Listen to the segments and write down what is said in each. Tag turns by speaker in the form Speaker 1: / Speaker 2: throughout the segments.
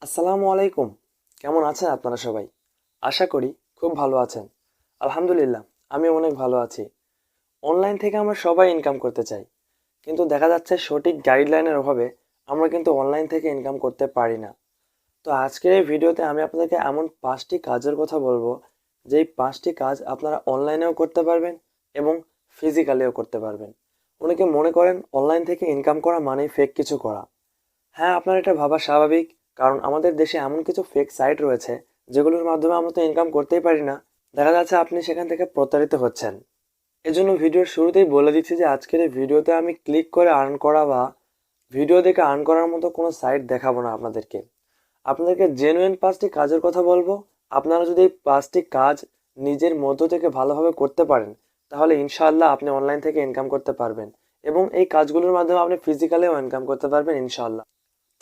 Speaker 1: আসসালামু আলাইকুম। কেমন আছেন আপনারা সবাই? আশা করি খুব ভালো আছেন। আলহামদুলিল্লাহ, আমি অনেক ভালো আছি। অনলাইন থেকে আমরা সবাই ইনকাম করতে চাই, কিন্তু দেখা যাচ্ছে সঠিক গাইডলাইনের অভাবে আমরা কিন্তু অনলাইন থেকে ইনকাম করতে পারি না। তো আজকের এই ভিডিওতে আমি আপনাদেরকে এমন 5টি কাজের কথা বলবো, যেই 5টি কাজ আপনারা অনলাইনেও করতে পারবেন এবং ফিজিক্যালিও করতে পারবেন। অনেকে মনে করেন অনলাইন থেকে ইনকাম করা মানেই ফেক কিছু করা। হ্যাঁ, আপনার এটা ভাবা স্বাভাবিক, কারণ আমাদের দেশে এমন কিছু ফেক সাইট রয়েছে যেগুলোর মাধ্যমে আমরা তো ইনকাম করতেই পারি না। দেখা যাচ্ছে আপনি সেখান থেকে প্রতারিত হচ্ছেন। এজন্য ভিডিওর শুরুতেই বলে দিচ্ছি যে আজকের এই ভিডিওতে আমি ক্লিক করে আর্ন করা বা ভিডিও দেখে আর্ন করার মতো কোনো সাইট দেখাবো না আপনাদেরকে। আপনাদেরকে জেনুইন 5টি কাজের কথা বলবো। আপনারা যদি এই 5টি কাজ নিজের মধ্য থেকে ভালোভাবে করতে পারেন, তাহলে ইনশাআল্লাহ আপনি অনলাইন থেকে ইনকাম করতে পারবেন এবং এই কাজগুলোর মাধ্যমে আপনি ফিজিক্যালিও ইনকাম করতে পারবেন ইনশাআল্লাহ।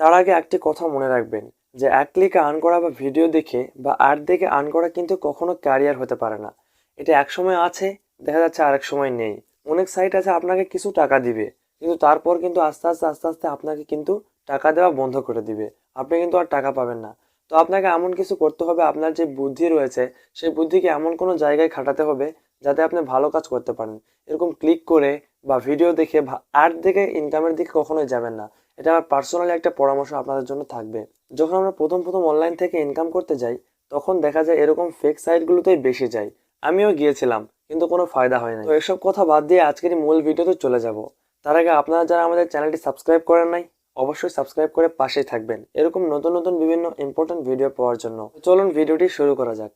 Speaker 1: তার আগে একটি কথা মনে রাখবেন যে এক ক্লিকে আর্ন করা বা ভিডিও দেখে বা অ্যাড দেখে আর্ন করা কিন্তু কখনো ক্যারিয়ার হতে পারে না। এটা এক সময় আছে, দেখা যাচ্ছে আরেক সময় নেই। অনেক সাইট আছে আপনাকে কিছু টাকা দিবে, কিন্তু তারপর কিন্তু আস্তে আস্তে আপনাকে কিন্তু টাকা দেওয়া বন্ধ করে দিবে। আপনি কিন্তু আর টাকা পাবেন না। তো আপনাকে এমন কিছু করতে হবে, আপনার যে বুদ্ধি রয়েছে সেই বুদ্ধিকে এমন কোনো জায়গায় খাটাতে হবে যাতে আপনি ভালো কাজ করতে পারেন। এরকম ক্লিক করে বা ভিডিও দেখে অ্যাড দেখে ইনকামের দিকে কখনোই যাবেন না। এটা আমার পার্সোনালি একটা পরামর্শ আপনাদের জন্য থাকবে। যখন আমরা প্রথম অনলাইন থেকে ইনকাম করতে যাই, তখন দেখা যায় এরকম ফেক সাইটগুলোতেই বেশি যাই। আমিও গিয়েছিলাম, কিন্তু কোনো ফায়দা হয় না। তো এসব কথা বাদ দিয়ে আজকের এই মূল ভিডিওতে চলে যাব। তার আগে আপনারা যারা আমাদের চ্যানেলটি সাবস্ক্রাইব করেন নাই, অবশ্যই সাবস্ক্রাইব করে পাশেই থাকবেন এরকম নতুন নতুন বিভিন্ন ইম্পর্টেন্ট ভিডিও পাওয়ার জন্য। চলুন ভিডিওটি শুরু করা যাক।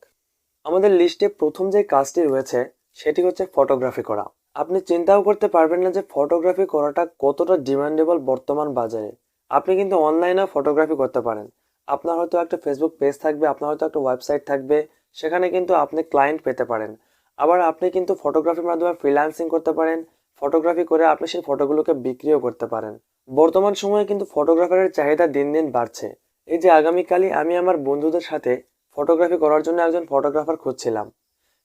Speaker 1: আমাদের লিস্টে প্রথম যে কাজটি রয়েছে সেটি হচ্ছে ফটোগ্রাফি করা। আপনি চিন্তাও করতে পারবেন না যে ফটোগ্রাফি করাটা কতটা ডিমান্ডেবল বর্তমান বাজারে। আপনি কিন্তু অনলাইনেও ফটোগ্রাফি করতে পারেন। আপনার হয়তো একটা ফেসবুক পেজ থাকবে, আপনার হয়তো একটা ওয়েবসাইট থাকবে, সেখানে কিন্তু আপনি ক্লায়েন্ট পেতে পারেন। আবার আপনি কিন্তু ফটোগ্রাফির মাধ্যমে ফ্রিল্যান্সিং করতে পারেন। ফটোগ্রাফি করে আপনি সেই ফটোগুলোকে বিক্রিও করতে পারেন। বর্তমান সময়ে কিন্তু ফটোগ্রাফারের চাহিদা দিন দিন বাড়ছে। এই যে আগামীকালই আমি আমার বন্ধুদের সাথে ফটোগ্রাফি করার জন্য একজন ফটোগ্রাফার খুঁজছিলাম।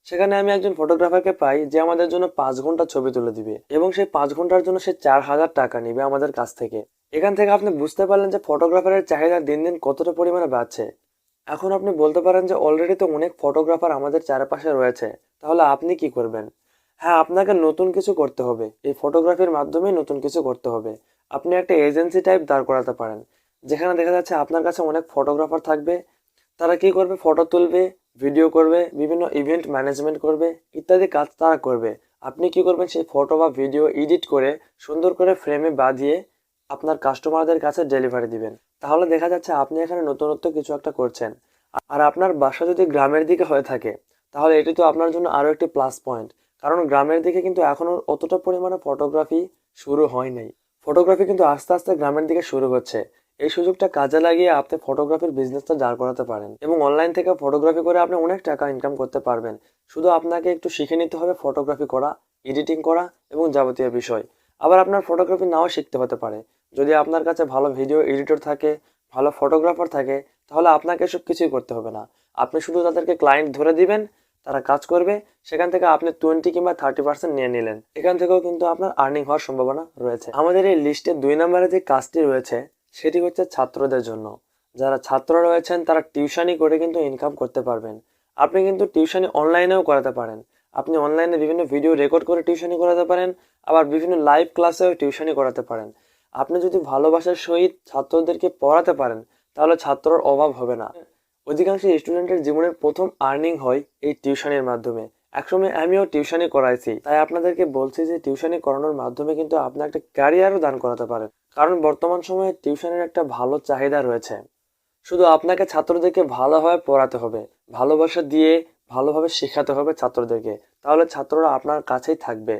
Speaker 1: সেখানে আমি একজন ফটোগ্রাফারকে পাই যে আমাদের জন্য 5 ঘন্টা ছবি তুলে দিবে এবং সেই 5 ঘন্টার জন্য সে 4,000 টাকা নিবে আমাদের কাছ থেকে। এখান থেকে আপনি বুঝতে পারলেন যে ফটোগ্রাফারের চাহিদা দিন দিন কতটা পরিমাণে বাড়ছে। এখন আপনি বলতে পারেন যে অলরেডি তো অনেক ফটোগ্রাফার আমাদের চারপাশে রয়েছে, তাহলে আপনি কি করবেন? হ্যাঁ, আপনাকে নতুন কিছু করতে হবে। এই ফটোগ্রাফির মাধ্যমেই নতুন কিছু করতে হবে। আপনি একটা এজেন্সি টাইপ দাঁড় করাতে পারেন, যেখানে দেখা যাচ্ছে আপনার কাছে অনেক ফটোগ্রাফার থাকবে। তারা কি করবে? ফটো তুলবে, ভিডিও করবে, বিভিন্ন ইভেন্ট ম্যানেজমেন্ট করবে, ইত্যাদি কাজ তারা করবে। আপনি কি করবেন? সেই ফটো বা ভিডিও এডিট করে সুন্দর করে ফ্রেমে বাঁধিয়ে আপনার কাস্টমারদের কাছে ডেলিভারি দিবেন। তাহলে দেখা যাচ্ছে আপনি এখানে নতুনত্ব কিছু একটা করছেন। আর আপনার বাসা যদি গ্রামের দিকে হয়ে থাকে, তাহলে এটি তো আপনার জন্য আরও একটি প্লাস পয়েন্ট। কারণ গ্রামের দিকে কিন্তু এখনও অতটা পরিমাণে ফটোগ্রাফি শুরু হয় নাই। ফটোগ্রাফি কিন্তু আস্তে আস্তে গ্রামের দিকে শুরু হচ্ছে। এই সুযোগটা কাজে লাগিয়ে আপনি ফটোগ্রাফির বিজনেসটা দাঁড় করাতে পারেন এবং অনলাইন থেকে ফটোগ্রাফি করে আপনি অনেক টাকা ইনকাম করতে পারবেন। শুধু আপনাকে একটু শিখে নিতে হবে ফটোগ্রাফি করা, এডিটিং করা এবং যাবতীয় বিষয়। আবার আপনার ফটোগ্রাফি নাও শিখতে হতে পারে। যদি আপনার কাছে ভালো ভিডিও এডিটর থাকে, ভালো ফটোগ্রাফার থাকে, তাহলে আপনাকে সব কিছুই করতে হবে না। আপনি শুধু তাদেরকে ক্লায়েন্ট ধরে দিবেন, তারা কাজ করবে, সেখান থেকে আপনি 20 কিংবা 30% নিয়ে নিলেন। এখান থেকেও কিন্তু আপনার আর্নিং হওয়ার সম্ভাবনা রয়েছে। আমাদের এই লিস্টে 2 নম্বরে যে কাজটি রয়েছে সেটি হচ্ছে ছাত্রদের জন্য। যারা ছাত্র রয়েছেন তারা টিউশনি করে কিন্তু ইনকাম করতে পারবেন। আপনি কিন্তু টিউশনি অনলাইনেও করাতে পারেন। আপনি অনলাইনে বিভিন্ন ভিডিও রেকর্ড করে টিউশনি করাতে পারেন, আবার বিভিন্ন লাইভ ক্লাসেও টিউশনি করাতে পারেন। আপনি যদি ভালোবাসার সহিত ছাত্রদেরকে পড়াতে পারেন, তাহলে ছাত্রর অভাব হবে না। অধিকাংশ স্টুডেন্টের জীবনের প্রথম আর্নিং হয় এই টিউশনের মাধ্যমে। একসময় আমিও টিউশনি করাইছি, তাই আপনাদেরকে বলছি যে টিউশনি করানোর মাধ্যমে কিন্তু আপনি একটা ক্যারিয়ারও দান করাতে পারেন। কারণ বর্তমান সময়ে টিউশনের একটা ভালো চাহিদা রয়েছে। শুধু আপনাকে ছাত্রদেরকে ভালোভাবে পড়াতে হবে, ভালোবাসা দিয়ে ভালোভাবে শেখাতে হবে ছাত্রদেরকে, তাহলে ছাত্ররা আপনার কাছেই থাকবে।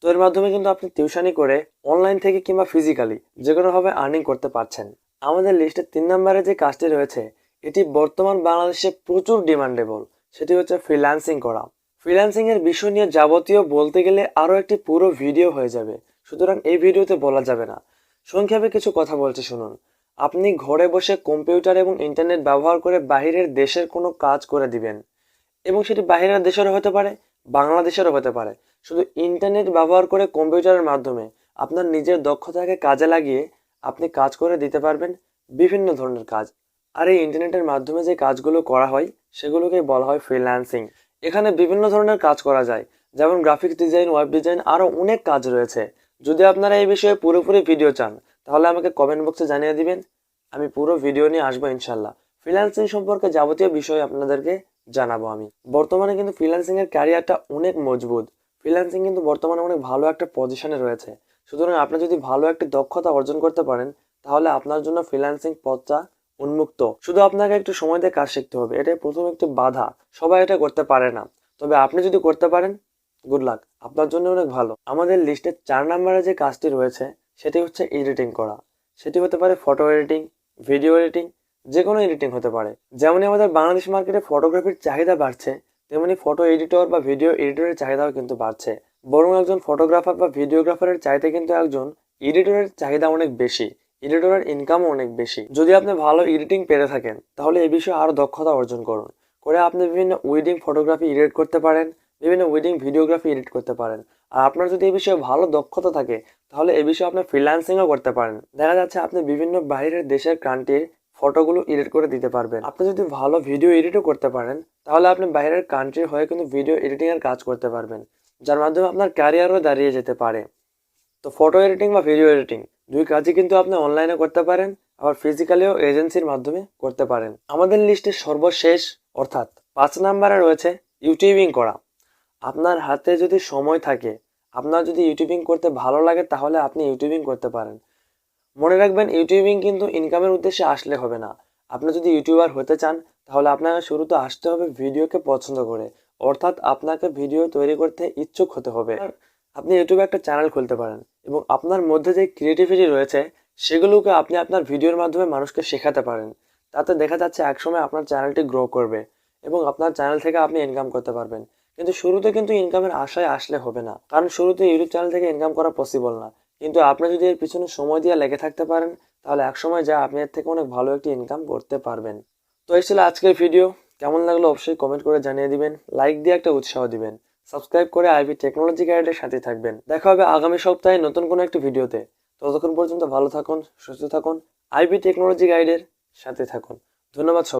Speaker 1: তো এর মাধ্যমে কিন্তু আপনি টিউশনি করে অনলাইন থেকে কিংবা ফিজিক্যালি যে কোনোভাবে আর্নিং করতে পারছেন। আমাদের লিস্টে 3 নম্বরে যে কাজটি রয়েছে এটি বর্তমান বাংলাদেশে প্রচুর ডিমান্ডেবল। সেটি হচ্ছে ফ্রিল্যান্সিং করা। ফ্রিল্যান্সিং এর বিষয় নিয়ে যাবতীয় বলতে গেলে আরও একটি পুরো ভিডিও হয়ে যাবে, সুতরাং এই ভিডিওতে বলা যাবে না। সংক্ষেপে কিছু কথা বলছি শুনুন। আপনি ঘরে বসে কম্পিউটার এবং ইন্টারনেট ব্যবহার করে বাইরের দেশের কোনো কাজ করে দিবেন, এবং সেটি বাইরের দেশেরও হতে পারে, বাংলাদেশেরও হতে পারে। শুধু ইন্টারনেট ব্যবহার করে কম্পিউটারের মাধ্যমে আপনার নিজের দক্ষতাকে কাজে লাগিয়ে আপনি কাজ করে দিতে পারবেন বিভিন্ন ধরনের কাজ। আর এই ইন্টারনেটের মাধ্যমে যে কাজগুলো করা হয় সেগুলোকে বলা হয় ফ্রিল্যান্সিং। এখানে বিভিন্ন ধরনের কাজ করা যায়, যেমন গ্রাফিক্স ডিজাইন, ওয়েব ডিজাইন, আরও অনেক কাজ রয়েছে। যদি আপনারা এই বিষয়ে পুরোপুরি ভিডিও চান তাহলে আমাকে কমেন্ট বক্সে জানিয়ে দিবেন, আমি পুরো ভিডিও নিয়ে আসবো ইনশাল্লাহ। ফ্রিল্যান্সিং সম্পর্কে যাবতীয় বিষয় আপনাদেরকে জানাবো আমি। বর্তমানে কিন্তু ফ্রিল্যান্সিং এর ক্যারিয়ারটা অনেক মজবুত। ফ্রিল্যান্সিং কিন্তু বর্তমানে অনেক ভালো একটা পজিশনে রয়েছে। সুতরাং আপনি যদি ভালো একটা দক্ষতা অর্জন করতে পারেন তাহলে আপনার জন্য ফ্রিল্যান্সিং পথটা উন্মুক্ত। শুধু আপনাকে একটু সময় দিয়ে কাজ শিখতে হবে, এটাই প্রথম একটি বাধা। সবাই এটা করতে পারে না, তবে আপনি যদি করতে পারেন গুড লাক, আপনার জন্য অনেক ভালো। আমাদের লিস্টে 4 নম্বরে যে কাজটি রয়েছে সেটি হচ্ছে এডিটিং করা। সেটি হতে পারে ফটো এডিটিং, ভিডিও এডিটিং, যে কোনো এডিটিং হতে পারে। যেমনই আমাদের বাংলাদেশ মার্কেটে ফটোগ্রাফির চাহিদা বাড়ছে, তেমনি ফটো এডিটর বা ভিডিও এডিটরের চাহিদাও কিন্তু বাড়ছে। বরং একজন ফটোগ্রাফার বা ভিডিওগ্রাফারের চাইতে কিন্তু একজন এডিটরের চাহিদা অনেক বেশি, এডিটরের ইনকামও অনেক বেশি। যদি আপনি ভালো এডিটিং পেরে থাকেন তাহলে এই বিষয়ে আরও দক্ষতা অর্জন করুন, করে আপনি বিভিন্ন ওয়েডিং ফটোগ্রাফি এডিট করতে পারেন, বিভিন্ন ওয়েডিং ভিডিওগ্রাফি এডিট করতে পারেন। আর আপনার যদি এই বিষয়ে ভালো দক্ষতা থাকে তাহলে এই বিষয়ে আপনি ফ্রিল্যান্সিংও করতে পারেন। দেখা যাচ্ছে আপনি বিভিন্ন বাইরের দেশের কান্ট্রির ফটোগুলো এডিট করে দিতে পারবেন। আপনি যদি ভালো ভিডিও এডিটও করতে পারেন তাহলে আপনি বাইরের কান্ট্রির হয়ে কিন্তু ভিডিও এডিটিং এর কাজ করতে পারবেন, যার মাধ্যমে আপনার ক্যারিয়ারও দাঁড়িয়ে যেতে পারে। তো ফটো এডিটিং বা ভিডিও এডিটিং দুই কাজই কিন্তু আপনি অনলাইনে করতে পারেন, আবার ফিজিক্যালিও এজেন্সির মাধ্যমে করতে পারেন। আমাদের লিস্টের সর্বশেষ অর্থাৎ 5 নম্বরে রয়েছে ইউটিউবিং করা। আপনার হাতে যদি সময় থাকে, আপনার যদি ইউটিউবিং করতে ভালো লাগে তাহলে আপনি ইউটিউবিং করতে পারেন। মনে রাখবেন, ইউটিউবিং কিন্তু ইনকামের উদ্দেশ্যে আসলে হবে না। আপনি যদি ইউটিউবার হতে চান তাহলে আপনাকে শুরুতে আসতে হবে ভিডিওকে পছন্দ করে, অর্থাৎ আপনাকে ভিডিও তৈরি করতে ইচ্ছুক হতে হবে। আপনি ইউটিউবে একটা চ্যানেল খুলতে পারেন এবং আপনার মধ্যে যে ক্রিয়েটিভিটি রয়েছে সেগুলোকে আপনি আপনার ভিডিওর মাধ্যমে মানুষকে শেখাতে পারেন। তাতে দেখা যাচ্ছে একসময় আপনার চ্যানেলটি গ্রো করবে এবং আপনার চ্যানেল থেকে আপনি ইনকাম করতে পারবেন। কিন্তু শুরুতে কিন্তু ইনকামের আশায় আসলে হবে না, কারণ শুরুতে ইউটিউব চ্যানেল থেকে ইনকাম করা পসিবল না। কিন্তু আপনি যদি এর পিছনে সময় দিয়ে লেগে থাকতে পারেন তাহলে একসময় যা আপনি এর থেকে অনেক ভালো একটি ইনকাম করতে পারবেন। তো এই ছিল আজকের ভিডিও। কেমন লাগলো অবশ্যই কমেন্ট করে জানিয়ে দিবেন, লাইক দিয়ে একটা উৎসাহ দিবেন, সাবস্ক্রাইব করে আইবি টেকনোলজি গাইডের সাথে থাকবেন। দেখা হবে আগামী সপ্তাহে নতুন কোনো একটি ভিডিওতে। ততক্ষণ পর্যন্ত ভালো থাকুন, সুস্থ থাকুন, আইবি টেকনোলজি গাইডের সাথে থাকুন। ধন্যবাদ সবাই।